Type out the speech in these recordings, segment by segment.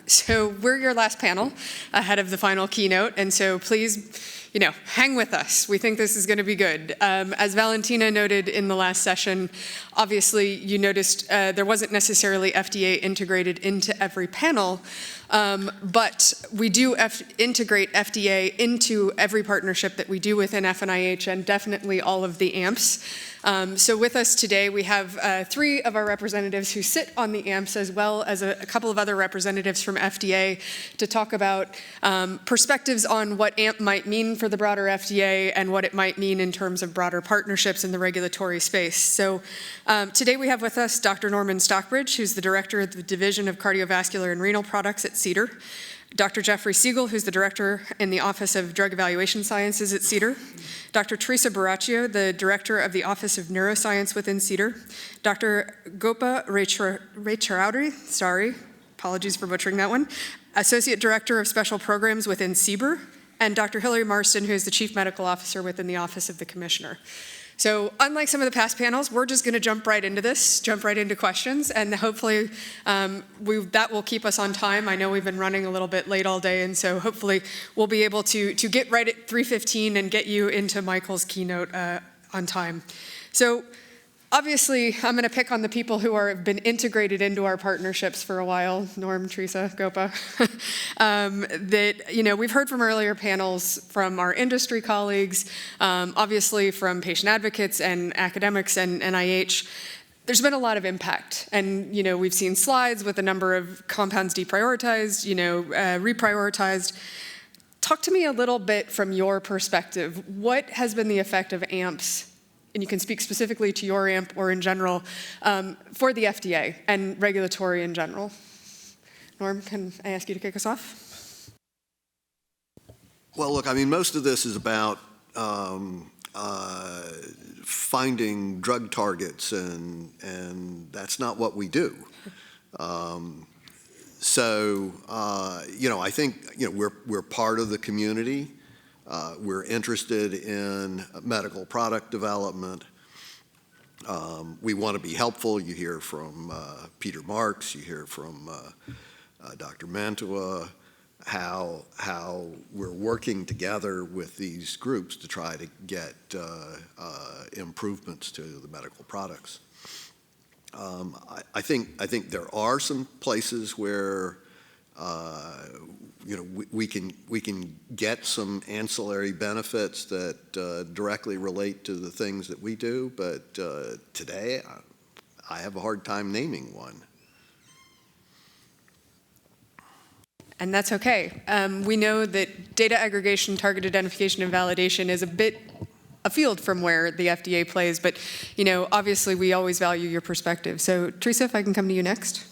So we're your last panel ahead of the final keynote, and so please, hang with us. We think this is going to be good. As Valentina noted in the last session, obviously you noticed there wasn't necessarily FDA integrated into every panel, but we do integrate FDA into every partnership that we do within FNIH and definitely all of the AMPs. So with us today, we have 3 of our representatives who sit on the AMPs, as well as a couple of other representatives from FDA to talk about perspectives on what AMP might mean for the broader FDA and what it might mean in terms of broader partnerships in the regulatory space. So today we have with us Dr. Norman Stockbridge, who's the Director of the Division of Cardiovascular and Renal Products at CDER. Dr. Jeffrey Siegel, who's the Director in the Office of Drug Evaluation Sciences at CDER. Dr. Teresa Baracchio, the Director of the Office of Neuroscience within CDER. Dr. Gopa Raychaudhuri, apologies for butchering that one, Associate Director of Special Programs within CBER. And Dr. Hilary Marston, who is the Chief Medical Officer within the Office of the Commissioner. So unlike some of the past panels, we're just going to jump right into this, jump right into questions, and hopefully that will keep us on time. I know we've been running a little bit late all day, and so hopefully we'll be able to get right at 3:15 and get you into Michael's keynote on time. So obviously, I'm going to pick on the people who have been integrated into our partnerships for a while, Norm, Teresa, Gopa, we've heard from earlier panels from our industry colleagues, obviously from patient advocates and academics and NIH. There's been a lot of impact, and we've seen slides with a number of compounds deprioritized, reprioritized. Talk to me a little bit from your perspective. What has been the effect of AMPs? And you can speak specifically to your AMP or in general, for the FDA and regulatory in general. Norm, can I ask you to kick us off? Well, look, most of this is about finding drug targets, and that's not what we do. I think we're part of the community. We're interested in medical product development. We want to be helpful. You hear from Peter Marks, you hear from Dr. Mantua, how we're working together with these groups to try to get improvements to the medical products. I think there are some places where we can get some ancillary benefits that directly relate to the things that we do, but today I have a hard time naming one. And that's okay. We know that data aggregation, target identification, and validation is a bit afield from where the FDA plays, but obviously we always value your perspective. So Teresa, if I can come to you next.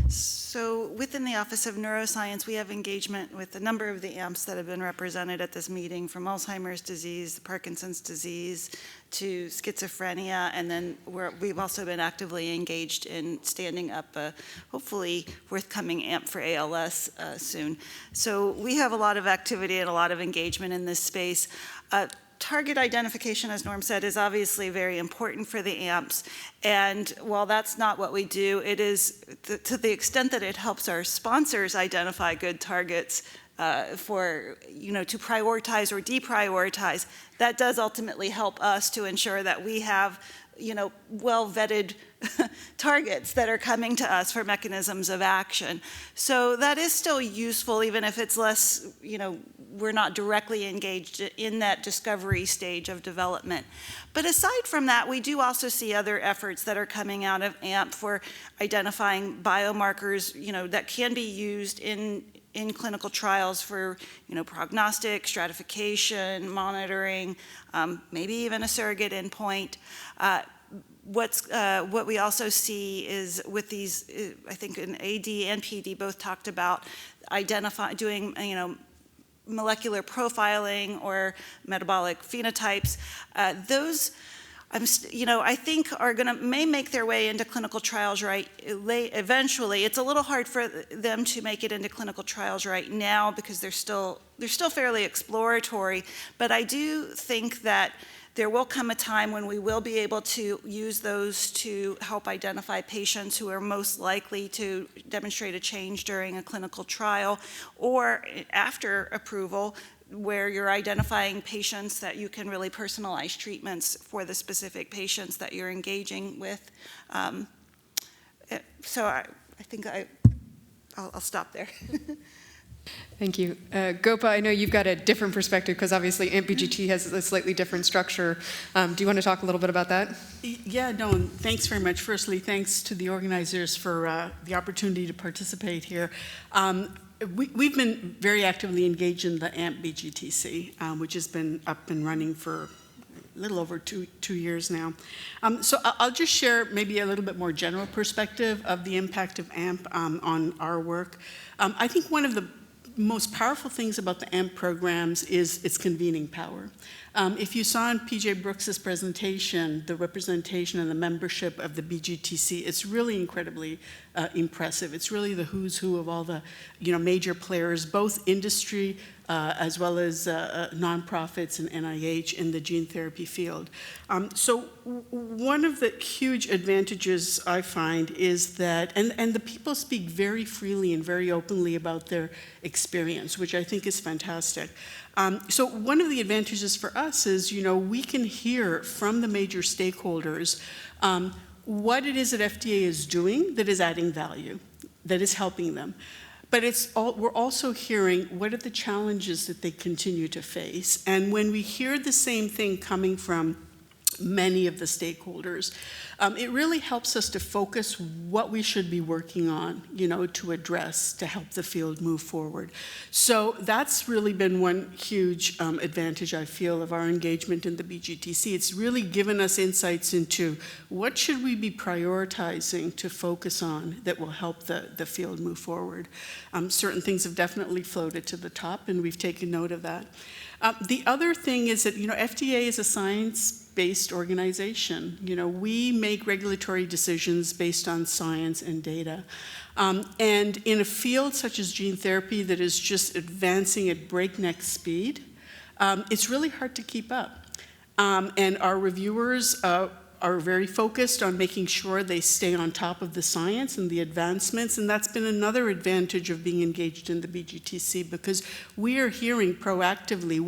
So within the Office of Neuroscience, we have engagement with a number of the AMPs that have been represented at this meeting, from Alzheimer's disease, Parkinson's disease, to schizophrenia, and then we've also been actively engaged in standing up a hopefully forthcoming AMP for ALS soon. So we have a lot of activity and a lot of engagement in this space. Target identification, as Norm said, is obviously very important for the AMPs, and while that's not what we do, it is to the extent that it helps our sponsors identify good targets for, to prioritize or deprioritize. That does ultimately help us to ensure that we have, well-vetted targets that are coming to us for mechanisms of action. So that is still useful, even if it's less, we're not directly engaged in that discovery stage of development. But aside from that, we do also see other efforts that are coming out of AMP for identifying biomarkers, that can be used in clinical trials for, prognostic, stratification, monitoring, maybe even a surrogate endpoint. What we also see is with these, I think in AD and PD both talked about doing, molecular profiling or metabolic phenotypes. Those, I think may make their way into clinical trials eventually. It's a little hard for them to make it into clinical trials right now because they're still fairly exploratory. But I do think that there will come a time when we will be able to use those to help identify patients who are most likely to demonstrate a change during a clinical trial or after approval, where you're identifying patients that you can really personalize treatments for the specific patients that you're engaging with. So I think I'll stop there. Thank you. Gopa, I know you've got a different perspective because obviously AMP-BGT has a slightly different structure. Do you want to talk a little bit about that? Yeah, no, and thanks very much. Firstly, thanks to the organizers for the opportunity to participate here. We've been very actively engaged in the AMP-BGTC, which has been up and running for a little over two years now. So I'll just share maybe a little bit more general perspective of the impact of AMP on our work. I think one of the most powerful things about the AMP programs is its convening power. If you saw in PJ Brooks's presentation, the representation and the membership of the BGTC, it's really incredibly impressive. It's really the who's who of all the major players, both industry as well as nonprofits and NIH in the gene therapy field. So one of the huge advantages I find is that, and the people speak very freely and very openly about their experience, which I think is fantastic. So one of the advantages for us is, we can hear from the major stakeholders what it is that FDA is doing that is adding value, that is helping them. But we're also hearing what are the challenges that they continue to face. And when we hear the same thing coming from many of the stakeholders, it really helps us to focus what we should be working on, to address, to help the field move forward. So that's really been one huge advantage, I feel, of our engagement in the BGTC. It's really given us insights into what should we be prioritizing to focus on that will help the field move forward. Certain things have definitely floated to the top, and we've taken note of that. The other thing is that, FDA is a science-based organization. We make regulatory decisions based on science and data. And in a field such as gene therapy that is just advancing at breakneck speed, it's really hard to keep up. And our reviewers are very focused on making sure they stay on top of the science and the advancements, and that's been another advantage of being engaged in the BGTC, because we are hearing proactively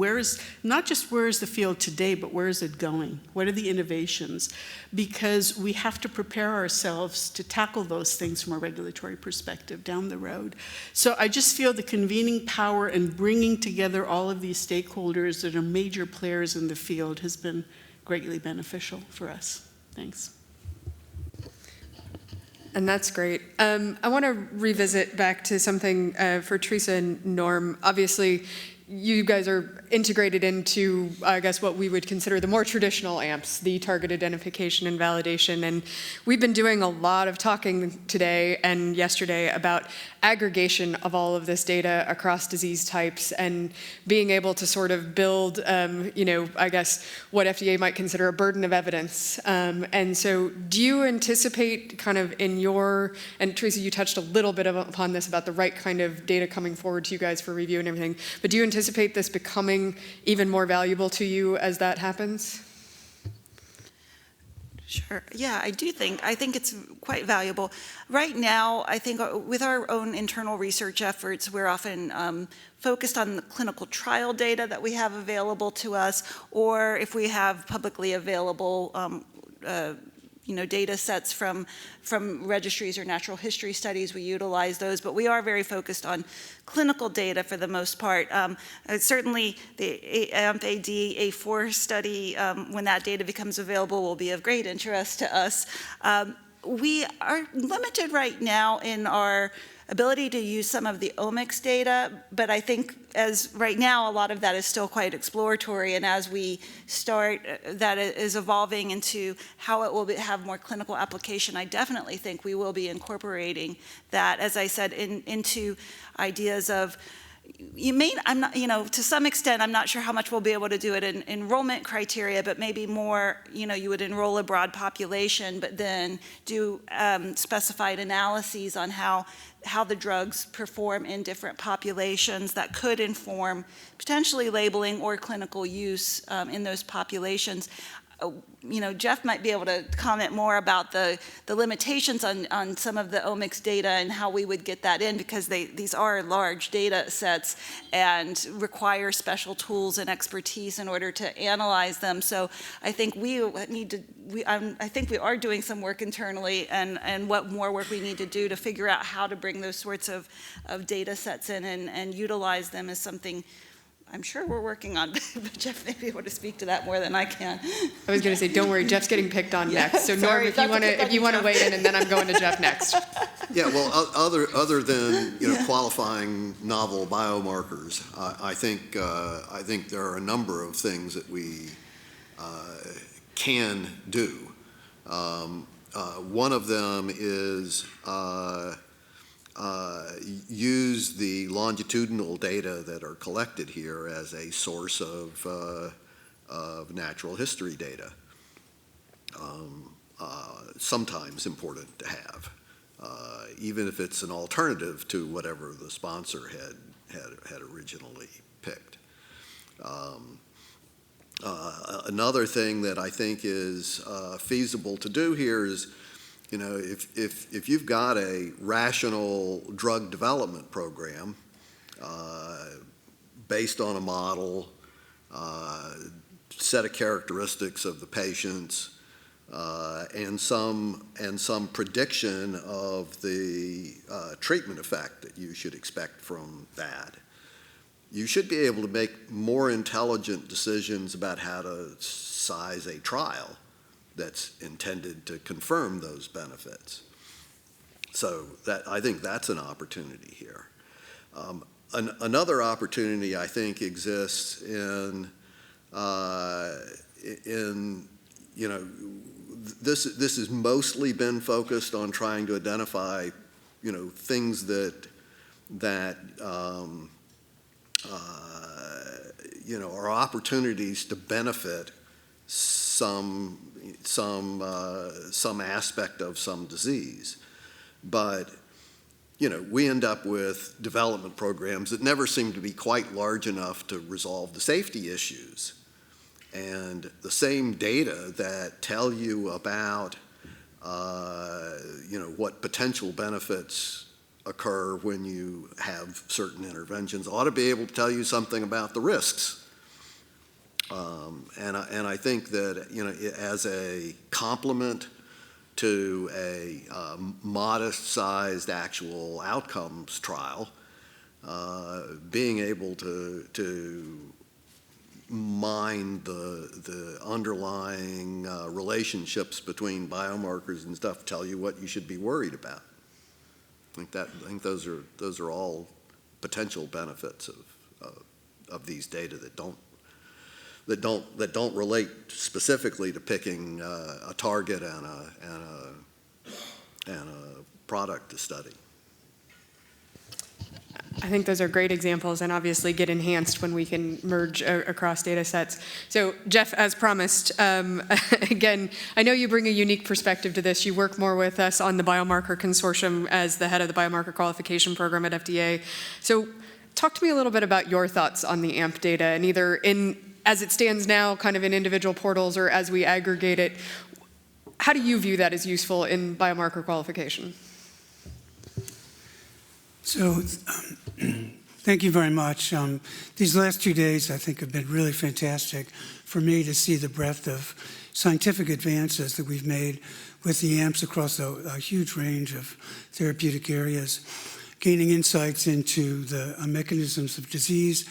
not just where is the field today, but where is it going? What are the innovations? Because we have to prepare ourselves to tackle those things from a regulatory perspective down the road. So I just feel the convening power and bringing together all of these stakeholders that are major players in the field has been greatly beneficial for us. Thanks. And that's great. I want to revisit back to something for Teresa and Norm. Obviously, you guys are integrated into, I guess, what we would consider the more traditional AMPs, the target identification and validation. And we've been doing a lot of talking today and yesterday about aggregation of all of this data across disease types and being able to sort of build, I guess, what FDA might consider a burden of evidence. And so do you anticipate kind of and Teresa, you touched a little bit upon this about the right kind of data coming forward to you guys for review and everything, but do you anticipate this becoming even more valuable to you as that happens? Sure. Yeah, I think it's quite valuable. Right now, I think with our own internal research efforts, we're often focused on the clinical trial data that we have available to us, or if we have publicly available data sets from registries or natural history studies, we utilize those, but we are very focused on clinical data for the most part. Certainly the AMP-AD A4 study, when that data becomes available, will be of great interest to us. We are limited right now in our ability to use some of the omics data, but I think as right now, a lot of that is still quite exploratory, and as we start, that is evolving into how it will have more clinical application. I definitely think we will be incorporating that, as I said, into ideas of you may, I'm not, to some extent, I'm not sure how much we'll be able to do it in enrollment criteria, but maybe more, you would enroll a broad population, but then do specified analyses on how the drugs perform in different populations that could inform potentially labeling or clinical use in those populations. Jeff might be able to comment more about the limitations on some of the omics data and how we would get that in, because these are large data sets and require special tools and expertise in order to analyze them. So I think I think we are doing some work internally, and what more work we need to do to figure out how to bring those sorts of data sets in and utilize them is something I'm sure we're working on, but Jeff may be able to speak to that more than I can. I was going to say, don't worry, Jeff's getting picked on next. So Sorry, Norm, if you want to weigh in, and then I'm going to Jeff next. Yeah, well, other than qualifying novel biomarkers, I think there are a number of things that we can do. One of them is use the longitudinal data that are collected here as a source of natural history data. Sometimes important to have, even if it's an alternative to whatever the sponsor had originally picked. Another thing that I think is feasible to do here is, if you've got a rational drug development program based on a model, set of characteristics of the patients, and some prediction of the treatment effect that you should expect from that, you should be able to make more intelligent decisions about how to size a trial that's intended to confirm those benefits. So I think that's an opportunity here. Another opportunity I think exists in this has mostly been focused on trying to identify things that are opportunities to benefit some aspect of some disease. But we end up with development programs that never seem to be quite large enough to resolve the safety issues. And the same data that tell you about what potential benefits occur when you have certain interventions ought to be able to tell you something about the risks. And I think that as a complement to a modest-sized actual outcomes trial, being able to mine the underlying relationships between biomarkers and stuff, tell you what you should be worried about. I think those are all potential benefits of these data that don't relate specifically to picking a target and a product to study. I think those are great examples and obviously get enhanced when we can merge across data sets. So Jeff, as promised, again, I know you bring a unique perspective to this. You work more with us on the biomarker consortium as the head of the biomarker qualification program at FDA. So talk to me a little bit about your thoughts on the AMP data, and either as it stands now, kind of in individual portals, or as we aggregate it, how do you view that as useful in biomarker qualification? So thank you very much. These last 2 days, I think, have been really fantastic for me to see the breadth of scientific advances that we've made with the AMPs across a huge range of therapeutic areas, gaining insights into the mechanisms of disease,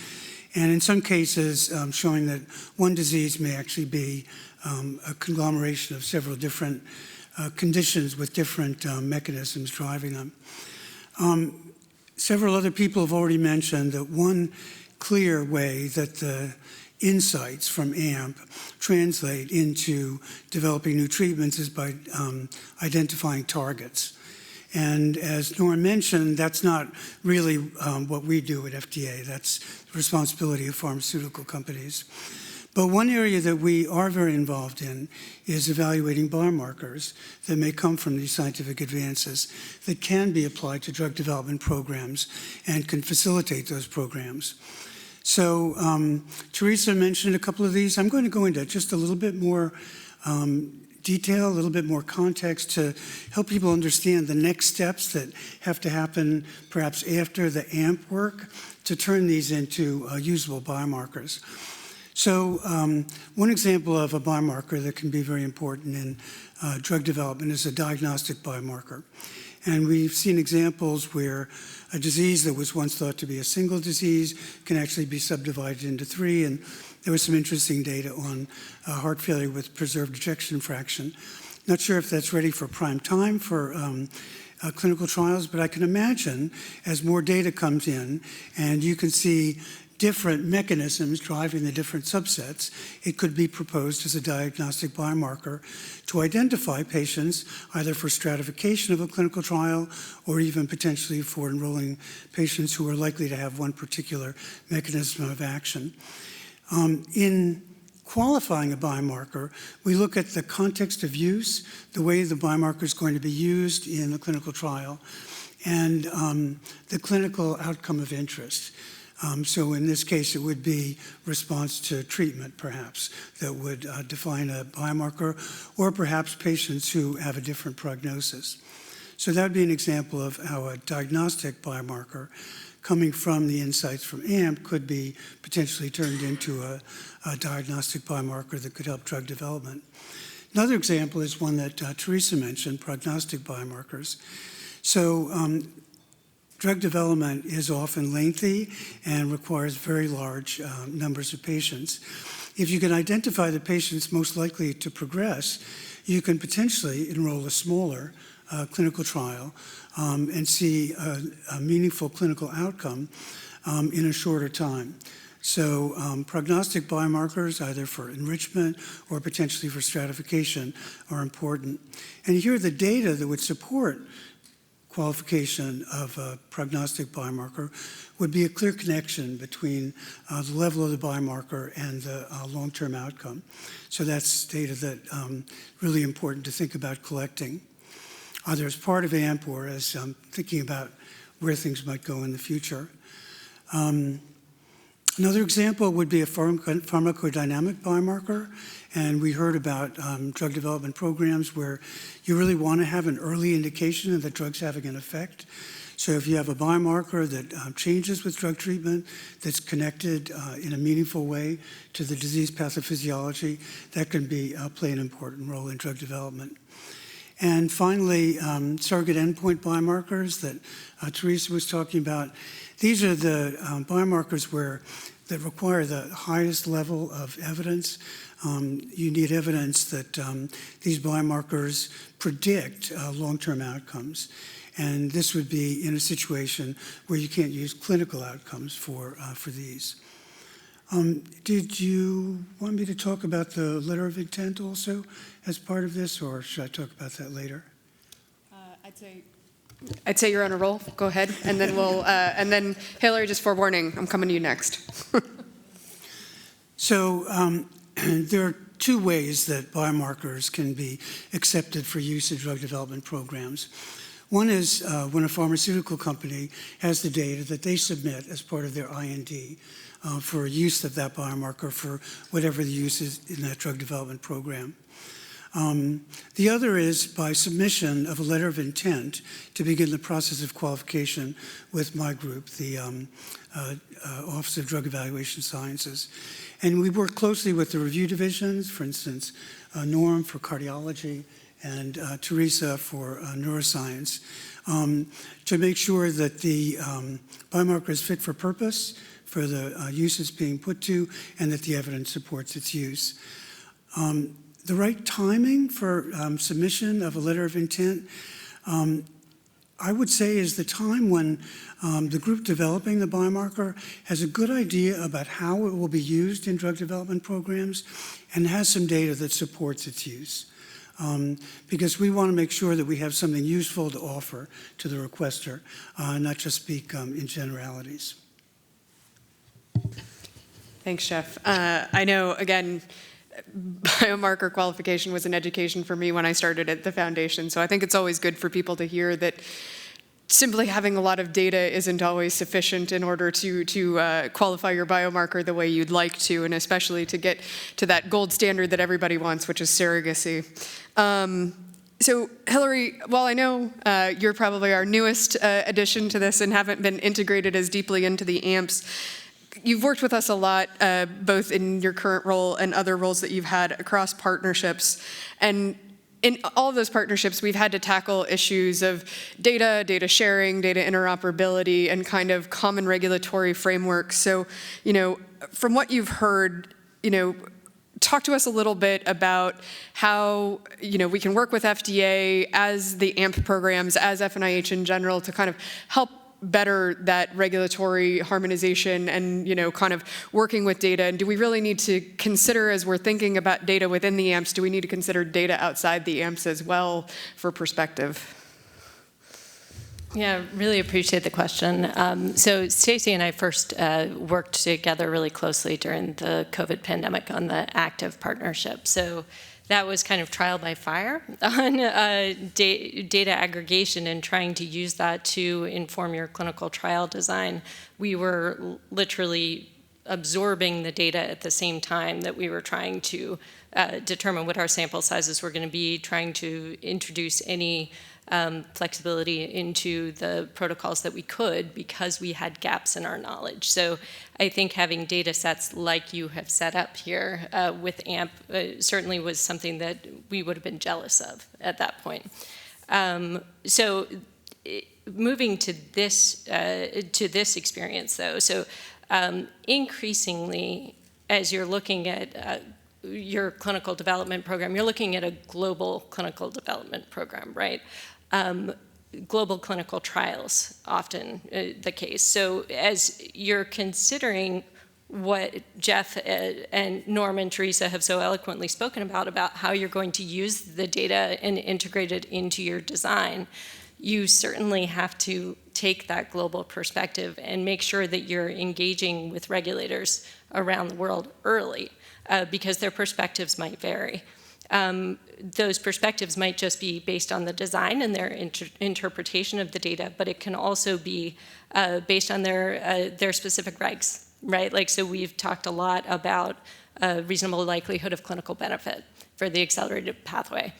and in some cases showing that one disease may actually be a conglomeration of several different conditions with different mechanisms driving them. Several other people have already mentioned that one clear way that the insights from AMP translate into developing new treatments is by identifying targets. And as Norm mentioned, that's not really what we do at FDA. That's the responsibility of pharmaceutical companies. But one area that we are very involved in is evaluating biomarkers that may come from these scientific advances that can be applied to drug development programs and can facilitate those programs. So Teresa mentioned a couple of these. I'm going to go into just a little bit more detail, a little bit more context to help people understand the next steps that have to happen perhaps after the AMP work to turn these into usable biomarkers. So one example of a biomarker that can be very important in drug development is a diagnostic biomarker. And we've seen examples where a disease that was once thought to be a single disease can actually be subdivided into 3. And there was some interesting data on heart failure with preserved ejection fraction. Not sure if that's ready for prime time for clinical trials, but I can imagine as more data comes in and you can see different mechanisms driving the different subsets, it could be proposed as a diagnostic biomarker to identify patients either for stratification of a clinical trial or even potentially for enrolling patients who are likely to have one particular mechanism of action. In qualifying a biomarker, we look at the context of use, the way the biomarker is going to be used in the clinical trial, and the clinical outcome of interest. So in this case, it would be response to treatment, perhaps, that would define a biomarker, or perhaps patients who have a different prognosis. So that would be an example of how a diagnostic biomarker coming from the insights from AMP could be potentially turned into a diagnostic biomarker that could help drug development. Another example is one that Teresa mentioned, prognostic biomarkers. So drug development is often lengthy and requires very large numbers of patients. If you can identify the patients most likely to progress, you can potentially enroll a smaller clinical trial and see a meaningful clinical outcome in a shorter time. So prognostic biomarkers, either for enrichment or potentially for stratification, are important. And here the data that would support qualification of a prognostic biomarker would be a clear connection between the level of the biomarker and the long-term outcome. So that's data that really important to think about collecting, either as part of AMP or as thinking about where things might go in the future. Another example would be a pharmacodynamic biomarker. And we heard about drug development programs where you really want to have an early indication that the drug's having an effect. So if you have a biomarker that changes with drug treatment, that's connected in a meaningful way to the disease pathophysiology, that can play an important role in drug development. And finally, surrogate endpoint biomarkers that Teresa was talking about. These are the biomarkers that require the highest level of evidence. You need evidence that these biomarkers predict long-term outcomes. And this would be in a situation where you can't use clinical outcomes for these. Did you want me to talk about the letter of intent also as part of this, or should I talk about that later? I'd say you're on a roll. Go ahead, and then and then Hillary, just forewarning, I'm coming to you next. So there are 2 ways that biomarkers can be accepted for use in drug development programs. One is when a pharmaceutical company has the data that they submit as part of their IND for use of that biomarker for whatever the use is in that drug development program. The other is by submission of a letter of intent to begin the process of qualification with my group, the Office of Drug Evaluation Sciences. And we work closely with the review divisions, for instance, Norm for cardiology and Teresa for neuroscience, to make sure that the biomarker is fit for purpose for the use it's being put to and that the evidence supports its use. The right timing for submission of a letter of intent, I would say, is the time when the group developing the biomarker has a good idea about how it will be used in drug development programs and has some data that supports its use. because we want to make sure that we have something useful to offer to the requester, not just speak in generalities. Thanks, Jeff. I know, again, biomarker qualification was an education for me when I started at the foundation, so I think it's always good for people to hear that simply having a lot of data isn't always sufficient in order to qualify your biomarker the way you'd like to, and especially to get to that gold standard that everybody wants, which is surrogacy. So Hillary, while I know you're probably our newest addition to this and haven't been integrated as deeply into the AMPs, you've worked with us a lot, both in your current role and other roles that you've had across partnerships. And in all of those partnerships, we've had to tackle issues of data sharing, data interoperability, and kind of common regulatory frameworks. So, from what you've heard, talk to us a little bit about how, we can work with FDA as the AMP programs, as FNIH in general, to kind of help better that regulatory harmonization and, kind of working with data. And do we really need to consider, as we're thinking about data within the AMPs, do we need to consider data outside the AMPs as well for perspective? Yeah, really appreciate the question. So Stacy and I first worked together really closely during the COVID pandemic on the active partnership. So that was kind of trial by fire on data aggregation and trying to use that to inform your clinical trial design. We were literally absorbing the data at the same time that we were trying to determine what our sample sizes were going to be, trying to introduce any flexibility into the protocols that we could because we had gaps in our knowledge. So I think having data sets like you have set up here with AMP certainly was something that we would have been jealous of at that point. So moving to this experience though, so increasingly as you're looking at your clinical development program, you're looking at a global clinical development program, right? Global clinical trials, often the case. So as you're considering what Jeff and Norm and Teresa have so eloquently spoken about how you're going to use the data and integrate it into your design, you certainly have to take that global perspective and make sure that you're engaging with regulators around the world early, because their perspectives might vary. Those perspectives might just be based on the design and their interpretation of the data, but it can also be based on their specific regs, right? Like, so we've talked a lot about reasonable likelihood of clinical benefit for the accelerated pathway.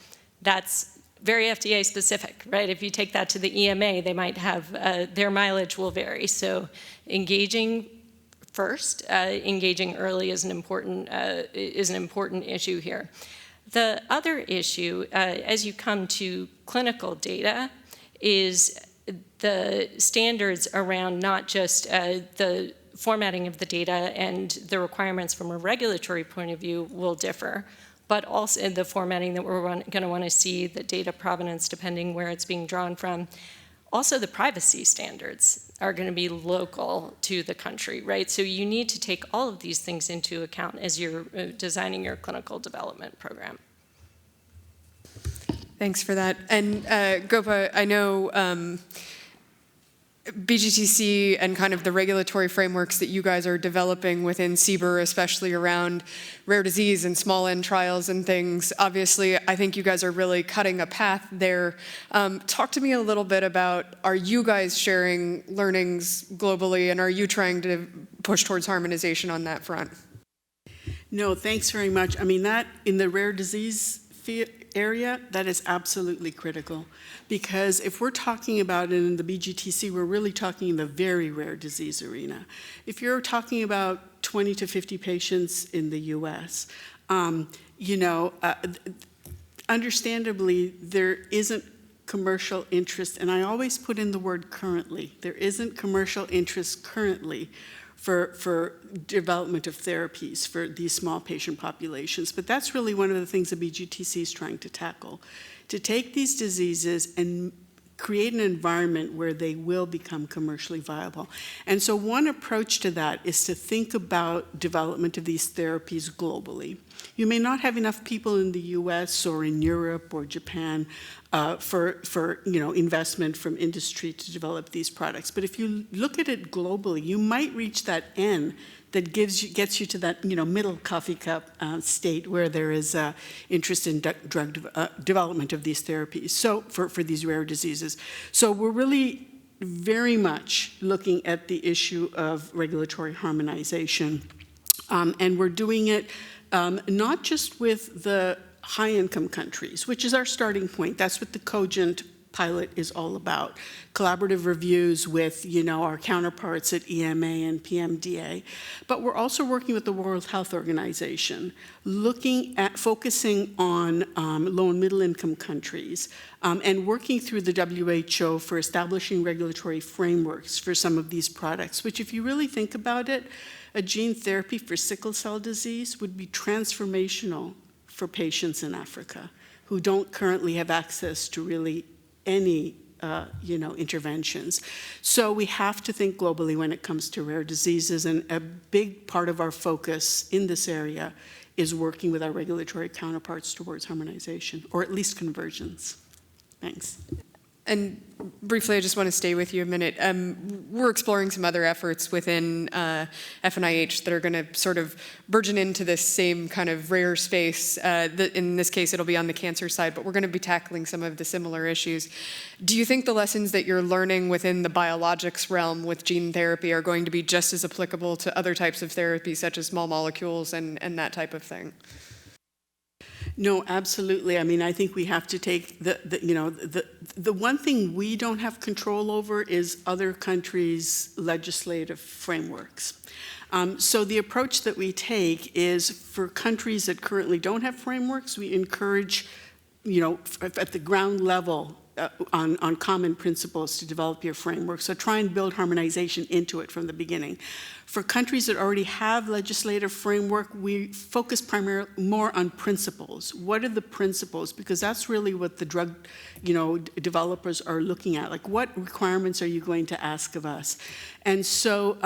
That's very FDA specific, right? If you take that to the EMA, they might have, their mileage will vary. So engaging first, engaging early is an important issue here. The other issue, as you come to clinical data, is the standards around not just the formatting of the data and the requirements from a regulatory point of view will differ, but also the formatting that we're going to want to see, the data provenance depending where it's being drawn from. Also, the privacy standards are going to be local to the country, right? So you need to take all of these things into account as you're designing your clinical development program. Thanks for that. And Gopa, I know BGTC and kind of the regulatory frameworks that you guys are developing within CBER, especially around rare disease and small N trials and things. Obviously, I think you guys are really cutting a path there. Talk to me a little bit about, are you guys sharing learnings globally, and are you trying to push towards harmonization on that front? No, thanks very much. I mean, that in the rare disease area, that is absolutely critical, because if we're talking about it in the BGTC, we're really talking in the very rare disease arena. If you're talking about 20 to 50 patients in the US, understandably, there isn't commercial interest, and I always put in the word currently. There isn't commercial interest currently for development of therapies for these small patient populations. But that's really one of the things the BGTC is trying to tackle, to take these diseases and create an environment where they will become commercially viable. And so one approach to that is to think about development of these therapies globally. you may not have enough people in the US or in Europe or Japan for investment from industry to develop these products. But if you look at it globally, you might reach that N that gets you to that middle coffee cup state where there is interest in drug development of these therapies. So for these rare diseases, so we're really very much looking at the issue of regulatory harmonization, and we're doing it not just with the high-income countries, which is our starting point. That's what the Cogent pilot is all about. Collaborative reviews with, our counterparts at EMA and PMDA. But we're also working with the World Health Organization, focusing on low and middle income countries, and working through the WHO for establishing regulatory frameworks for some of these products, which if you really think about it, a gene therapy for sickle cell disease would be transformational for patients in Africa who don't currently have access to really any interventions. So we have to think globally when it comes to rare diseases, and a big part of our focus in this area is working with our regulatory counterparts towards harmonization, or at least convergence. Thanks. And briefly, I just want to stay with you a minute. We're exploring some other efforts within FNIH that are going to sort of burgeon into this same kind of rare space. In this case, it'll be on the cancer side, but we're going to be tackling some of the similar issues. Do you think the lessons that you're learning within the biologics realm with gene therapy are going to be just as applicable to other types of therapies, such as small molecules and that type of thing? No, absolutely. I mean, I think we have to take the one thing we don't have control over is other countries' legislative frameworks. So the approach that we take is for countries that currently don't have frameworks, we encourage, at the ground level, on common principles to develop your framework. So try and build harmonization into it from the beginning. For countries that already have legislative framework, we focus primarily more on principles. What are the principles? Because that's really what the drug, developers are looking at. Like, what requirements are you going to ask of us? And so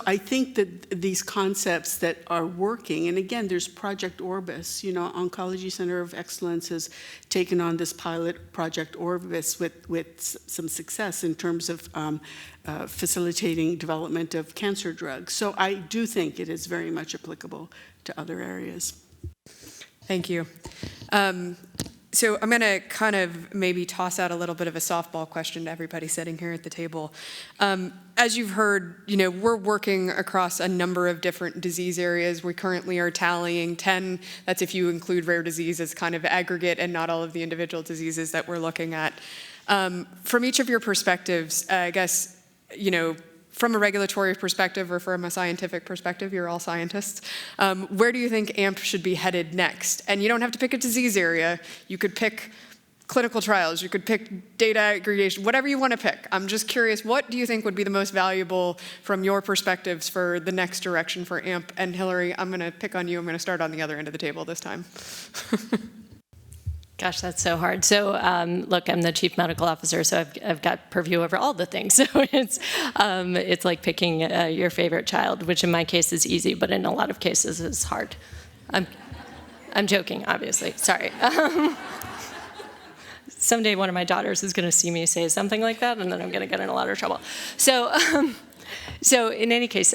I think that these concepts that are working, and again, there's Project Orbis, Oncology Center of Excellence has taken on this pilot, Project Orbis, with some success in terms of facilitating development of cancer drugs. So I do think it is very much applicable to other areas. Thank you. So I'm going to kind of maybe toss out a little bit of a softball question to everybody sitting here at the table. As you've heard, we're working across a number of different disease areas. We currently are tallying 10. That's if you include rare disease as kind of aggregate and not all of the individual diseases that we're looking at. From each of your perspectives, I guess, from a regulatory perspective or from a scientific perspective, you're all scientists, where do you think AMP should be headed next? And you don't have to pick a disease area. You could pick clinical trials. You could pick data aggregation, whatever you want to pick. I'm just curious, what do you think would be the most valuable from your perspectives for the next direction for AMP? And Hillary, I'm going to pick on you. I'm going to start on the other end of the table this time. Gosh, that's so hard. So, look, I'm the chief medical officer, so I've got purview over all the things. So it's like picking your favorite child, which in my case is easy, but in a lot of cases is hard. I'm joking, obviously. Sorry. Someday one of my daughters is going to see me say something like that, and then I'm going to get in a lot of trouble. So in any case,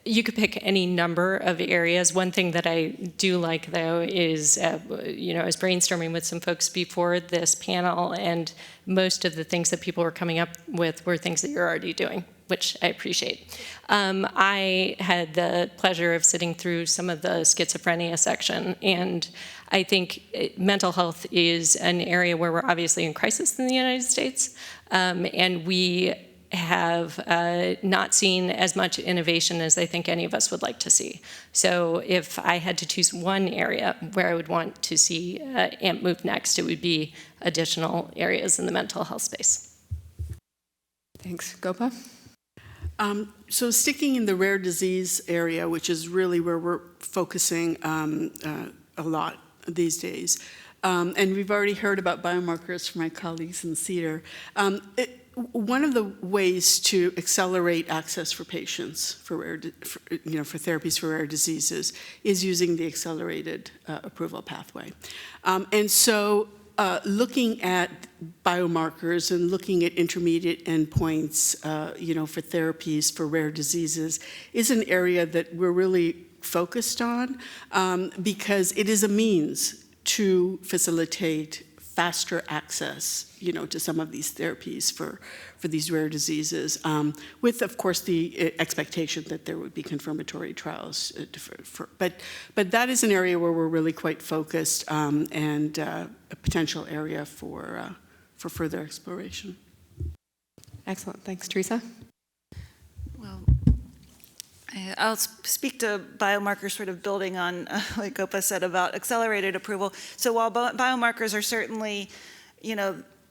you could pick any number of areas. One thing that I do like, though, is, I was brainstorming with some folks before this panel, and most of the things that people were coming up with were things that you're already doing, which I appreciate. I had the pleasure of sitting through some of the schizophrenia section, and I think mental health is an area where we're obviously in crisis in the United States, and we have not seen as much innovation as I think any of us would like to see. So if I had to choose one area where I would want to see AMP move next, it would be additional areas in the mental health space. Thanks. Gopa? So sticking in the rare disease area, which is really where we're focusing a lot these days, and we've already heard about biomarkers from my colleagues in CEDAR. one of the ways to accelerate access for patients for for therapies for rare diseases is using the accelerated approval pathway. And so looking at biomarkers and looking at intermediate endpoints, for therapies for rare diseases is an area that we're really focused on because it is a means to facilitate faster access, to some of these therapies for these rare diseases, with, of course, the expectation that there would be confirmatory trials. But that is an area where we're really quite focused and a potential area for further exploration. Excellent. Thanks, Teresa. Well, I'll speak to biomarkers, sort of building on what Gopa said about accelerated approval. So while biomarkers are certainly,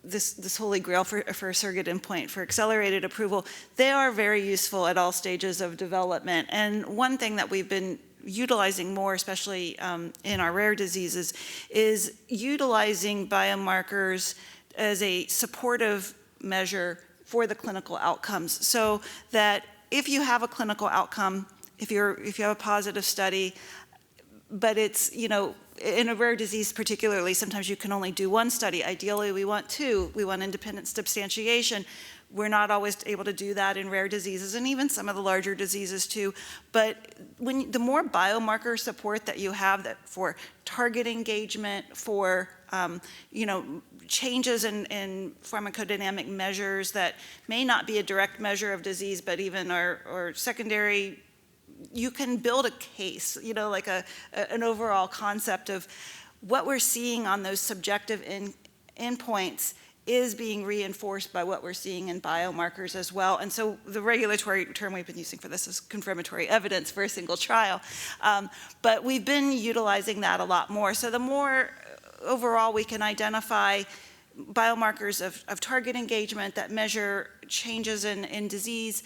this holy grail for a surrogate endpoint for accelerated approval, they are very useful at all stages of development. And one thing that we've been utilizing more, especially in our rare diseases, is utilizing biomarkers as a supportive measure for the clinical outcomes, so that if you have a clinical outcome, if you have a positive study, but it's, in a rare disease particularly, sometimes you can only do one study. Ideally, we want two. We want independent substantiation. We're not always able to do that in rare diseases, and even some of the larger diseases too. But the more biomarker support that you have that for target engagement, for changes in pharmacodynamic measures that may not be a direct measure of disease, but even are secondary, you can build a case, like an overall concept of what we're seeing on those subjective endpoints is being reinforced by what we're seeing in biomarkers as well. And so the regulatory term we've been using for this is confirmatory evidence for a single trial. But we've been utilizing that a lot more. So the more overall we can identify biomarkers of target engagement that measure changes in disease,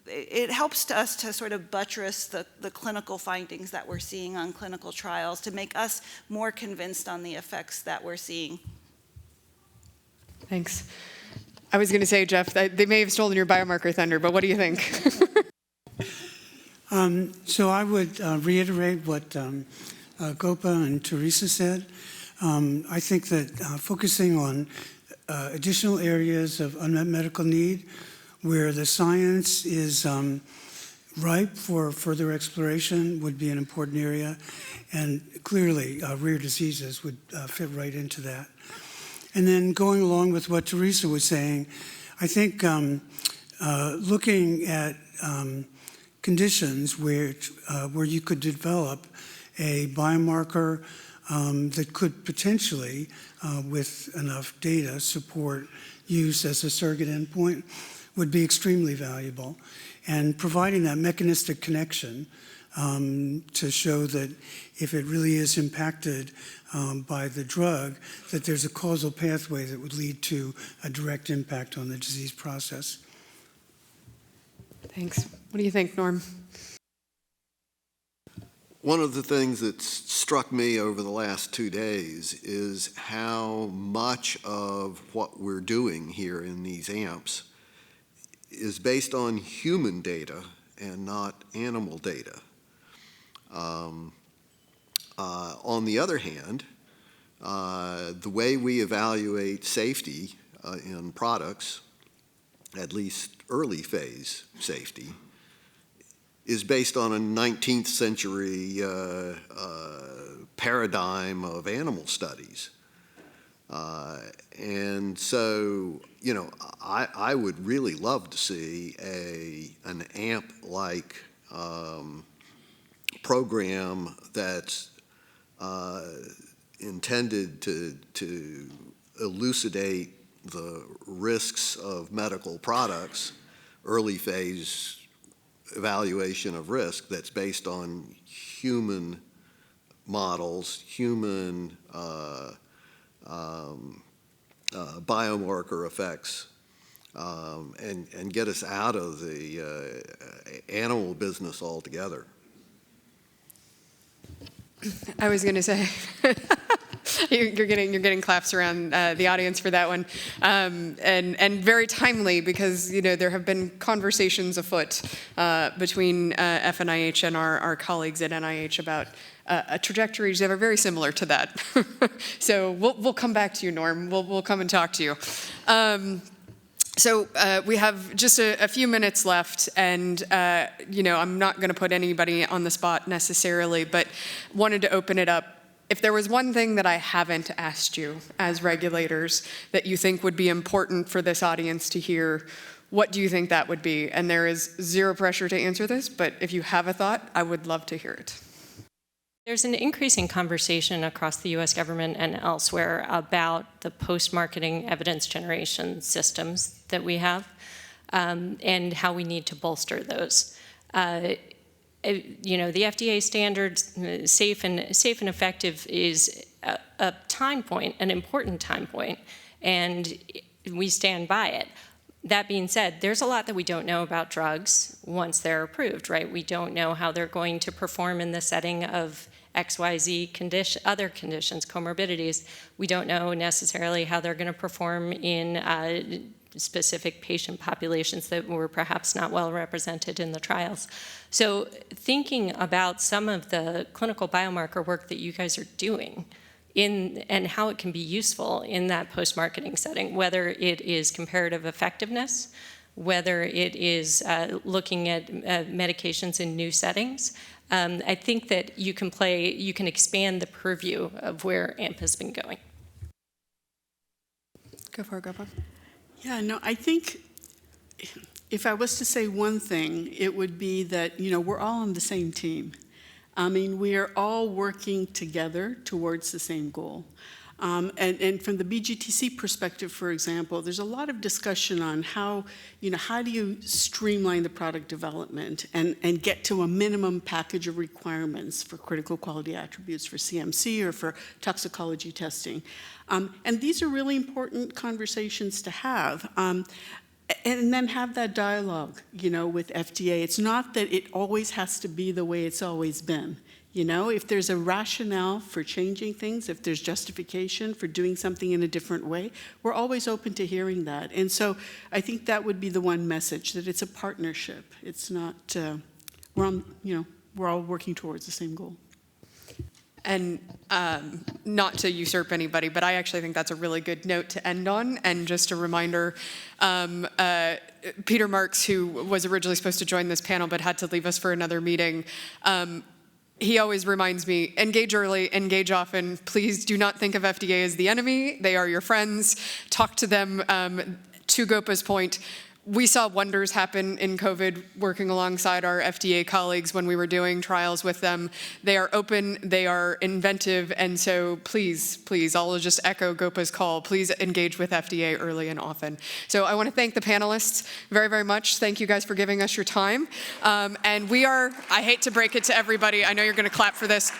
it helps us to sort of buttress the clinical findings that we're seeing on clinical trials to make us more convinced on the effects that we're seeing. Thanks. I was going to say, Jeff, they may have stolen your biomarker thunder, but what do you think? So I would reiterate what Gopa and Teresa said. I think that focusing on additional areas of unmet medical need where the science is ripe for further exploration would be an important area, and clearly rare diseases would fit right into that. And then going along with what Teresa was saying, I think looking at conditions where you could develop a biomarker that could potentially, with enough data, support use as a surrogate endpoint would be extremely valuable. And providing that mechanistic connection to show that if it really is impacted by the drug, that there's a causal pathway that would lead to a direct impact on the disease process. Thanks. What do you think, Norm? One of the things that's struck me over the last 2 days is how much of what we're doing here in these AMPs is based on human data and not animal data. On the other hand, the way we evaluate safety in products, at least early phase safety, is based on a 19th century paradigm of animal studies. And so, I would really love to see an AMP-like program that's intended to elucidate the risks of medical products, early phase evaluation of risk that's based on human models, human biomarker effects, and get us out of the animal business altogether. I was going to say, You're getting claps around the audience for that one, and very timely because there have been conversations afoot between FNIH and our colleagues at NIH about trajectories that are very similar to that. So we'll come back to you, Norm. We'll come and talk to you. So we have just a few minutes left, and I'm not going to put anybody on the spot necessarily, but wanted to open it up. If there was one thing that I haven't asked you as regulators that you think would be important for this audience to hear, what do you think that would be? And there is zero pressure to answer this, but if you have a thought, I would love to hear it. There's an increasing conversation across the US government and elsewhere about the post-marketing evidence generation systems that we have and how we need to bolster those. The FDA standards, safe and effective, is a time point, an important time point, and we stand by it. That being said, there's a lot that we don't know about drugs once they're approved, right? We don't know how they're going to perform in the setting of XYZ other conditions, comorbidities. We don't know necessarily how they're going to perform in specific patient populations that were perhaps not well represented in the trials. So thinking about some of the clinical biomarker work that you guys are doing and how it can be useful in that post-marketing setting, whether it is comparative effectiveness, whether it is looking at medications in new settings, I think that you can expand the purview of where AMP has been going. Go for it, Gopa. Yeah, no, I think if I was to say one thing, it would be that, we're all on the same team. I mean, we are all working together towards the same goal. And from the BGTC perspective, for example, there's a lot of discussion on how do you streamline the product development and get to a minimum package of requirements for critical quality attributes for CMC or for toxicology testing. And these are really important conversations to have. And then have that dialogue, with FDA. It's not that it always has to be the way it's always been. If there's a rationale for changing things, if there's justification for doing something in a different way, we're always open to hearing that. And so I think that would be the one message, that it's a partnership. It's not, we're all working towards the same goal. And not to usurp anybody, but I actually think that's a really good note to end on. And just a reminder, Peter Marks, who was originally supposed to join this panel but had to leave us for another meeting, he always reminds me, engage early, engage often. Please do not think of FDA as the enemy. They are your friends. Talk to them. To Gopa's point, we saw wonders happen in COVID working alongside our FDA colleagues when we were doing trials with them. They are open, they are inventive, and so please, I'll just echo Gopa's call. Please engage with FDA early and often. So I want to thank the panelists very, very much. Thank you guys for giving us your time. And I hate to break it to everybody, I know you're going to clap for this.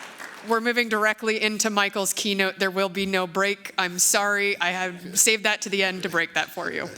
We're moving directly into Michael's keynote. There will be no break. I'm sorry, I have saved that to the end to break that for you.